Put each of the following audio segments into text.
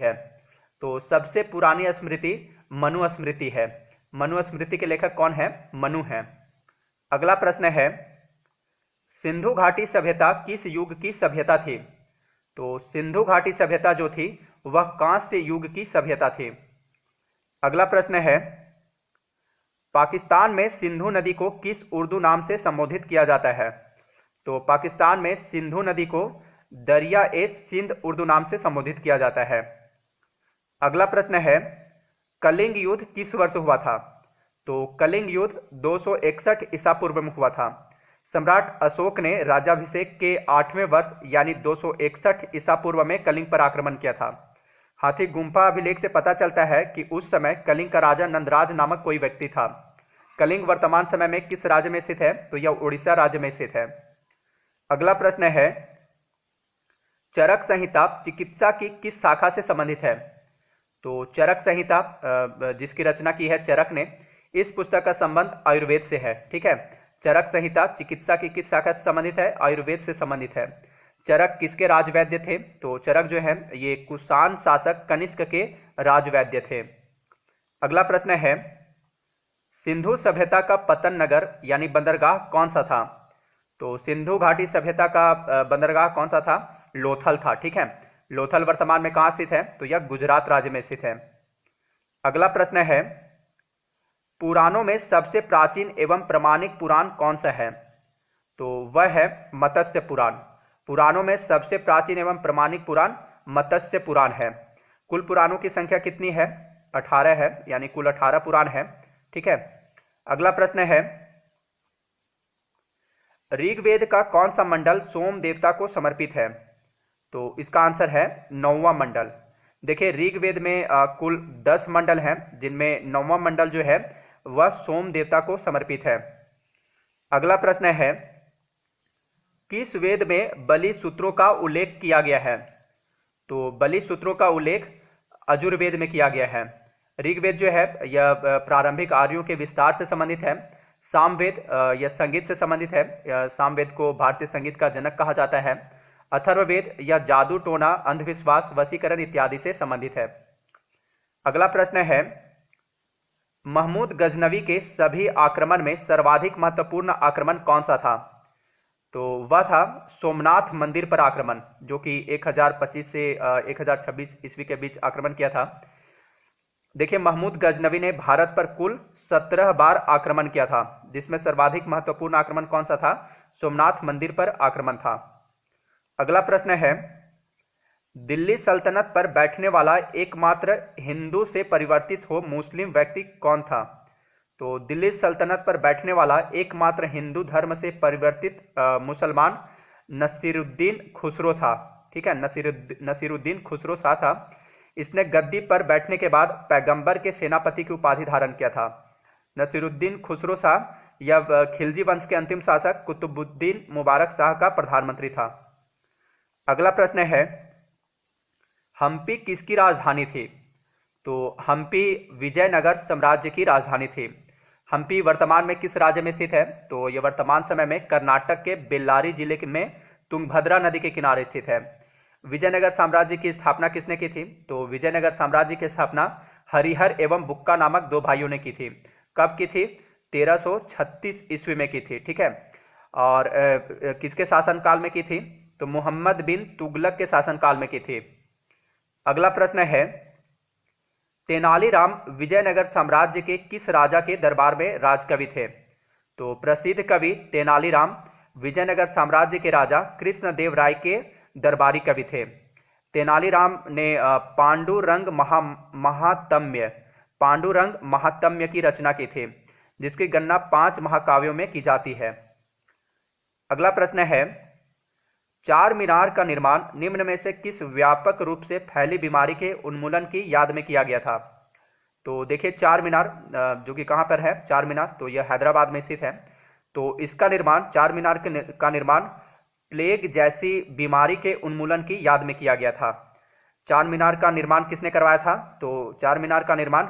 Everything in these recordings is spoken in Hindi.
है। तो सबसे पुरानी स्मृति मनुस्मृति है। मनुस्मृति के लेखक कौन है? मनु है। अगला प्रश्न है, सिंधु घाटी सभ्यता किस युग की सभ्यता थी? तो सिंधु घाटी सभ्यता जो थी वह कांस्य युग की सभ्यता थी। अगला प्रश्न है, पाकिस्तान में सिंधु नदी को किस उर्दू नाम से संबोधित किया जाता है? तो पाकिस्तान में सिंधु नदी को दरिया ए सिंध उर्दू नाम से संबोधित किया जाता है। अगला प्रश्न है, कलिंग युद्ध किस वर्ष हुआ था? तो कलिंग युद्ध 261 ईसा पूर्व में हुआ था। सम्राट अशोक ने राज्याभिषेक के 8वें वर्ष यानी 261 ईसा पूर्व में कलिंग पर आक्रमण किया था। हाथी गुम्फा अभिलेख से पता चलता है कि उस समय कलिंग का राजा नंदराज नामक कोई व्यक्ति था। कलिंग वर्तमान समय में किस राज्य में स्थित है? तो यह उड़ीसा राज्य में स्थित है। अगला प्रश्न है, चरक संहिता चिकित्सा की किस शाखा से संबंधित है? तो चरक संहिता जिसकी रचना की है चरक ने, इस पुस्तक का संबंध आयुर्वेद से है। ठीक है, चरक संहिता चिकित्सा की किस शाखा से संबंधित है? आयुर्वेद से संबंधित है। चरक किसके राजवैद्य थे? तो चरक जो है ये कुषाण शासक कनिष्क के राजवैद्य थे। अगला प्रश्न है, सिंधु सभ्यता का पतन नगर यानी बंदरगाह कौन सा था? तो सिंधु घाटी सभ्यता का बंदरगाह कौन सा था? लोथल था। ठीक है, लोथल वर्तमान में कहां स्थित है? तो यह गुजरात राज्य में स्थित है। अगला प्रश्न है, पुराणों में सबसे प्राचीन एवं प्रमाणिक पुराण कौन सा है? तो वह है मत्स्य पुराण। पुराणों में सबसे प्राचीन एवं प्रमाणिक पुराण मत्स्य पुराण है। कुल पुराणों की संख्या कितनी है? 18 है, यानी कुल 18 पुराण है। ठीक है, अगला प्रश्न है, ऋग्वेद का कौन सा मंडल सोम देवता को समर्पित है? तो इसका आंसर है 9वां मंडल। देखिए ऋग्वेद में कुल 10 मंडल हैं, जिनमें 9वां मंडल जो है वह सोम देवता को समर्पित है। अगला प्रश्न है, किस वेद में बलि सूत्रों का उल्लेख किया गया है? तो बलि सूत्रों का उल्लेख अजुर्वेद में किया गया है। ऋग्वेद जो है यह प्रारंभिक आर्यों के विस्तार से संबंधित है। सामवेद यह संगीत से संबंधित है। सामवेद को भारतीय संगीत का जनक कहा जाता है। अथर्ववेद यह जादू टोना अंधविश्वास वशीकरण इत्यादि से संबंधित है। अगला प्रश्न है, महमूद गजनवी के सभी आक्रमण में सर्वाधिक महत्वपूर्ण आक्रमण कौन सा था? तो वह था सोमनाथ मंदिर पर आक्रमण, जो कि 1025 से 1026 ईस्वी के बीच आक्रमण किया था। देखिए महमूद गजनवी ने भारत पर कुल 17 बार आक्रमण किया था, जिसमें सर्वाधिक महत्वपूर्ण आक्रमण कौन सा था? सोमनाथ मंदिर पर आक्रमण था। अगला प्रश्न है, दिल्ली सल्तनत पर बैठने वाला एकमात्र हिंदू से परिवर्तित हो मुस्लिम व्यक्ति कौन था? तो दिल्ली सल्तनत पर बैठने वाला एकमात्र हिंदू धर्म से परिवर्तित मुसलमान नसीरुद्दीन खुसरो था। ठीक है, नसीरुद्दीन खुसरो शाह था। इसने गद्दी पर बैठने के बाद पैगंबर के सेनापति की उपाधि धारण किया था। नसीरुद्दीन खुसरो शाह यह खिलजी वंश के अंतिम शासक कुतुबुद्दीन मुबारक शाह का प्रधानमंत्री था। अगला प्रश्न है, हम्पी किसकी राजधानी थी? तो हम्पी विजयनगर साम्राज्य की राजधानी थी। हम्पी वर्तमान में किस राज्य में स्थित है? तो यह वर्तमान समय में कर्नाटक के बेल्लारी जिले में तुंगभद्रा नदी के किनारे स्थित है। विजयनगर साम्राज्य की स्थापना किसने की थी? तो विजयनगर साम्राज्य की स्थापना हरिहर एवं बुक्का नामक 2 भाइयों ने की थी। कब की थी? 1336 ईस्वी में की थी। ठीक है, और किसके शासनकाल में की थी? तो मोहम्मद बिन तुगलक के शासनकाल में की थी। अगला प्रश्न है, तेनालीराम विजयनगर साम्राज्य के किस राजा के दरबार में राजकवि थे? तो प्रसिद्ध कवि तेनालीराम विजयनगर साम्राज्य के राजा कृष्णदेव राय के दरबारी कवि थे। तेनालीराम ने पांडुरंग महात्म्य की रचना की थी, जिसकी गणना 5 महाकाव्यों में की जाती है। अगला प्रश्न है, चार मीनार का निर्माण निम्न में से किस व्यापक रूप से फैली बीमारी के उन्मूलन की याद में किया गया था? तो देखिए चार मीनार जो कि कहां पर है चार मीनार, तो यह हैदराबाद में स्थित है। तो इसका निर्माण चार मीनार का निर्माण प्लेग जैसी बीमारी के उन्मूलन की याद में किया गया था। चार मीनार का निर्माण किसने करवाया था? तो चार मीनार का निर्माण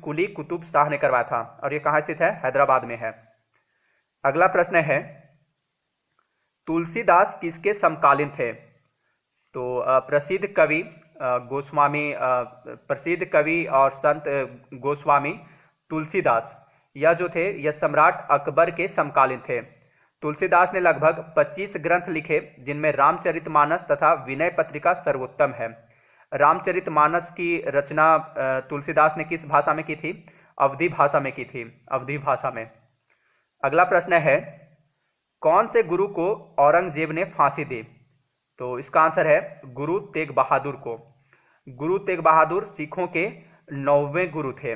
कुली कुतुब शाह ने करवाया था, और यह कहां स्थित है? हैदराबाद में है। अगला प्रश्न है, तुलसीदास किसके समकालीन थे? तो प्रसिद्ध कवि गोस्वामी प्रसिद्ध कवि और संत गोस्वामी तुलसीदास, यह जो थे यह सम्राट अकबर के समकालीन थे। तुलसीदास ने लगभग 25 ग्रंथ लिखे, जिनमें रामचरितमानस तथा विनय पत्रिका सर्वोत्तम है। रामचरितमानस की रचना तुलसीदास ने किस भाषा में की थी? अवधी भाषा में की थी, अवधी भाषा में। अगला प्रश्न है, कौन से गुरु को औरंगजेब ने फांसी दी? तो इसका आंसर है गुरु तेग बहादुर को। गुरु तेग बहादुर सिखों के 9वें गुरु थे।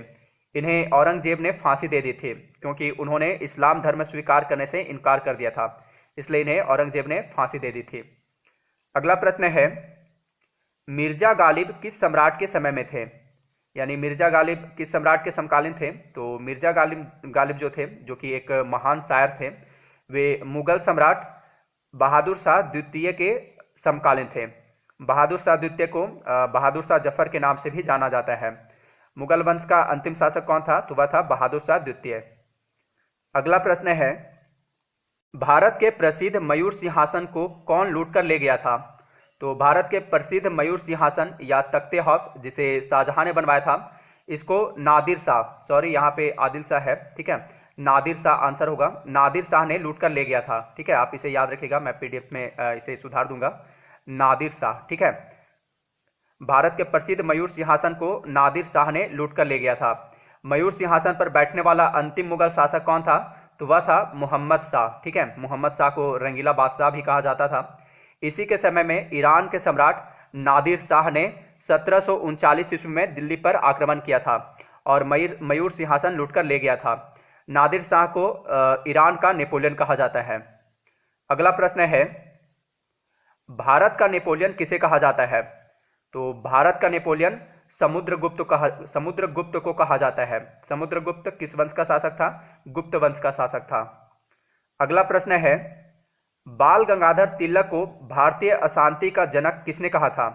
इन्हें औरंगजेब ने फांसी दे दी थी क्योंकि उन्होंने इस्लाम धर्म स्वीकार करने से इनकार कर दिया था, इसलिए इन्हें औरंगजेब ने फांसी दे दी थी। अगला प्रश्न है, मिर्जा गालिब किस सम्राट के समय में थे? यानी मिर्जा गालिब किस सम्राट के समकालीन थे? तो मिर्जा गालिब जो थे, जो कि एक महान शायर थे, वे मुगल सम्राट बहादुर शाह द्वितीय के समकालीन थे। बहादुर शाह द्वितीय को बहादुर शाह जफर के नाम से भी जाना जाता है। मुगल वंश का अंतिम शासक कौन था? तो वह था बहादुर शाह द्वितीय। अगला प्रश्न है, भारत के प्रसिद्ध मयूर सिंहासन को कौन लूट कर ले गया था? तो भारत के प्रसिद्ध मयूर सिंहासन या तख्ते हाउस, जिसे शाहजहां ने बनवाया था, इसको नादिर शाह, सॉरी यहाँ पे आदिल शाह है, ठीक है, नादिर शाह आंसर होगा। नादिर शाह ने लूट कर ले गया था, ठीक है, आप इसे याद रखिएगा, मैं पीडीएफ में इसे सुधार दूंगा। नादिर शाह, ठीक है, भारत के प्रसिद्ध मयूर सिंहासन को नादिर शाह ने लूट कर ले गया था। मयूर सिंहासन पर बैठने वाला अंतिम मुगल शासक कौन था? तो वह था मोहम्मद शाह, ठीक है, मोहम्मद शाह को रंगीला बादशाह भी कहा जाता था। इसी के समय में ईरान के सम्राट नादिर शाह ने 1739 ईस्वी में दिल्ली पर आक्रमण किया था और मयूर सिंहासन लूटकर ले गया था। नादिर शाह को ईरान का नेपोलियन कहा जाता है। अगला प्रश्न है, भारत का नेपोलियन किसे कहा जाता है? तो भारत का नेपोलियन समुद्रगुप्त को कहा जाता है। समुद्रगुप्त किस वंश का शासक था? गुप्त वंश का शासक था। अगला प्रश्न है, बाल गंगाधर तिलक को भारतीय अशांति का जनक किसने कहा था?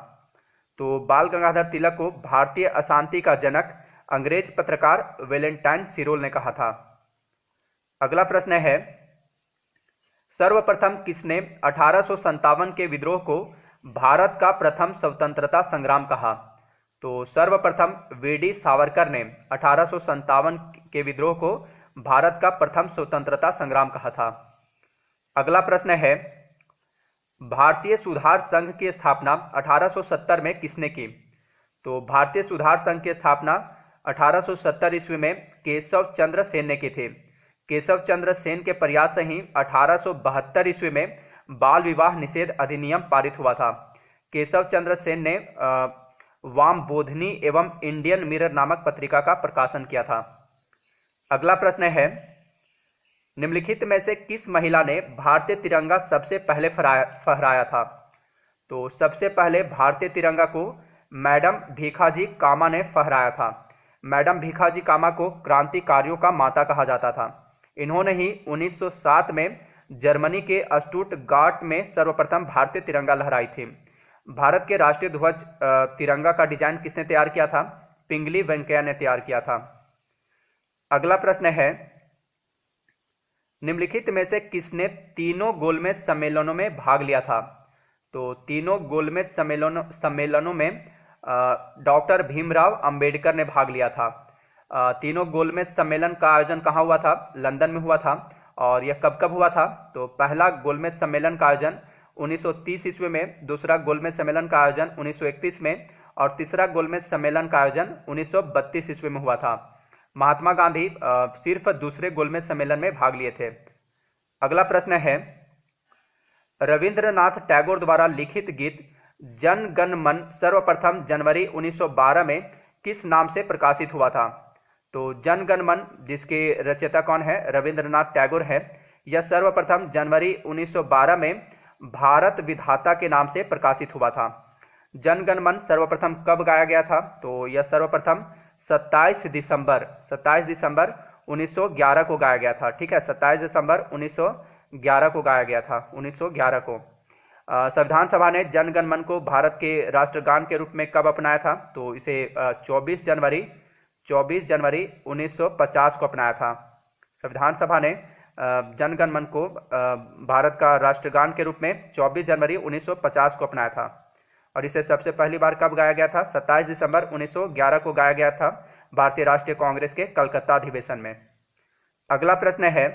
तो बाल गंगाधर तिलक को भारतीय अशांति का जनक अंग्रेज पत्रकार वेलेंटाइन सिरोल ने कहा था। अगला प्रश्न है, सर्वप्रथम किसने 1857 के विद्रोह को भारत का प्रथम स्वतंत्रता संग्राम कहा? तो सर्वप्रथम वीडी सावरकर ने 1857 के विद्रोह को भारत का प्रथम स्वतंत्रता संग्राम कहा था। अगला प्रश्न है, भारतीय सुधार संघ की स्थापना 1870 में किसने की? तो भारतीय सुधार संघ की स्थापना 1870 ईस्वी में केशव चंद्र सेन ने की थी। केशव चंद्र सेन के प्रयास से ही 1872 ईस्वी में बाल विवाह निषेध अधिनियम पारित हुआ था। केशव चंद्र सेन ने वाम बोधनी एवं इंडियन मिरर नामक पत्रिका का प्रकाशन किया था। अगला प्रश्न है, निम्नलिखित में से किस महिला ने भारतीय तिरंगा सबसे पहले फहराया था? तो सबसे पहले भारतीय तिरंगा को मैडम भीखाजी कामा ने फहराया था। मैडम भीखाजी कामा को क्रांतिकारियों का माता कहा जाता था। इन्होंने ही 1907 में जर्मनी के स्टुटगार्ट में सर्वप्रथम भारतीय तिरंगा लहराई थी। भारत के राष्ट्रीय ध्वज तिरंगा का डिजाइन किसने तैयार किया था? पिंगली वेंकैया ने तैयार किया था। अगला प्रश्न है, निम्नलिखित में से किसने तीनों गोलमेज सम्मेलनों में भाग लिया था? तो तीनों गोलमेज सम्मेलनों में डॉक्टर भीमराव अंबेडकर ने भाग लिया था। तीनों गोलमेज सम्मेलन का आयोजन कहाँ हुआ था? लंदन में हुआ था। और यह कब कब हुआ था? तो पहला गोलमेज सम्मेलन का आयोजन 1930 ईस्वी में, दूसरा गोलमेज सम्मेलन का आयोजन 1931 में और तीसरा गोलमेज सम्मेलन का आयोजन 1932 ईस्वी में हुआ था। महात्मा गांधी सिर्फ दूसरे गोलमेज सम्मेलन में भाग लिए थे। अगला प्रश्न है, रविंद्रनाथ टैगोर द्वारा लिखित गीत जन गण मन सर्वप्रथम जनवरी 1912 में किस नाम से प्रकाशित हुआ था? तो जन गण मन, जिसके रचयिता कौन है? रविंद्रनाथ टैगोर है। यह सर्वप्रथम जनवरी 1912 में भारत विधाता के नाम से प्रकाशित हुआ था। जन गण मन सर्वप्रथम कब गाया गया था? तो यह सर्वप्रथम 27 दिसंबर 1911 को गाया गया था। ठीक है, 27 दिसंबर 1911 को गाया गया था। 1911 को संविधान सभा ने जन गण मन को भारत के राष्ट्रगान के रूप में कब अपनाया था? तो इसे 24 जनवरी 1950 को अपनाया था। संविधान सभा ने जन गण मन को भारत का राष्ट्रगान के रूप में 24 जनवरी 1950 को अपनाया था। और इसे सबसे पहली बार कब गाया गया था? 27 दिसंबर 1911 को गाया गया था भारतीय राष्ट्रीय कांग्रेस के कलकत्ता अधिवेशन में। अगला प्रश्न है,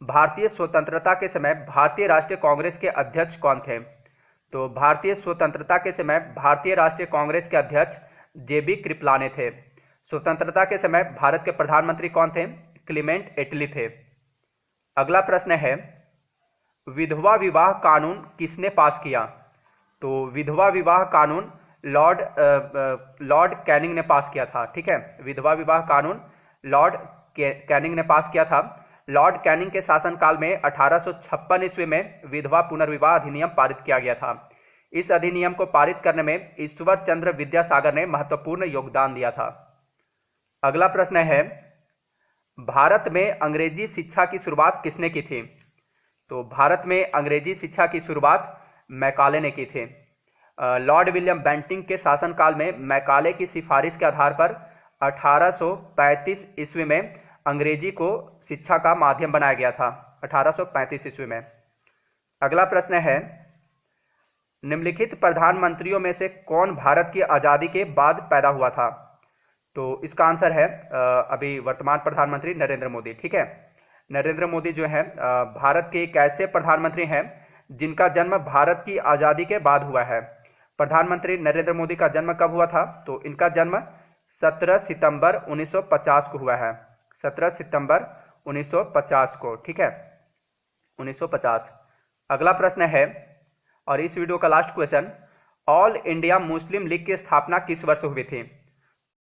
भारतीय स्वतंत्रता के समय भारतीय राष्ट्रीय कांग्रेस के अध्यक्ष कौन थे? तो भारतीय स्वतंत्रता के समय भारतीय राष्ट्रीय कांग्रेस के अध्यक्ष जेबी कृपलानी थे। स्वतंत्रता के समय भारत के प्रधानमंत्री कौन थे? क्लीमेंट एटली थे। अगला प्रश्न है, विधवा विवाह कानून किसने पास किया? तो विधवा विवाह कानून लॉर्ड कैनिंग ने पास किया था। ठीक है, विधवा विवाह कानून लॉर्ड कैनिंग ने पास किया था। लॉर्ड कैनिंग के शासनकाल में 1856 ईस्वी में विधवा पुनर्विवाह अधिनियम पारित किया गया था। इस अधिनियम को पारित करने में ईश्वर चंद्र विद्यासागर ने महत्वपूर्ण योगदान दिया था। अगला प्रश्न है, भारत में अंग्रेजी शिक्षा की शुरुआत किसने की थी? तो भारत में अंग्रेजी शिक्षा की शुरुआत मैकाले ने की थी। लॉर्ड विलियम बेंटिंग के शासनकाल में मैकाले की सिफारिश के आधार पर 1835 ईस्वी में अंग्रेजी को शिक्षा का माध्यम बनाया गया था। 1835 ईस्वी में। अगला प्रश्न है, निम्नलिखित प्रधानमंत्रियों में से कौन भारत की आजादी के बाद पैदा हुआ था? तो इसका आंसर है अभी वर्तमान प्रधानमंत्री नरेंद्र मोदी। ठीक है, नरेंद्र मोदी जो है भारत के एक ऐसे प्रधानमंत्री हैं जिनका जन्म भारत की आजादी के बाद हुआ है। प्रधानमंत्री नरेंद्र मोदी का जन्म कब हुआ था? तो इनका जन्म 17 सितंबर 1950 को हुआ है। 17 सितंबर 1950 को। ठीक है, 1950। अगला प्रश्न है, और इस वीडियो का last question, all India Muslim league की स्थापना किस वर्ष हुई थी?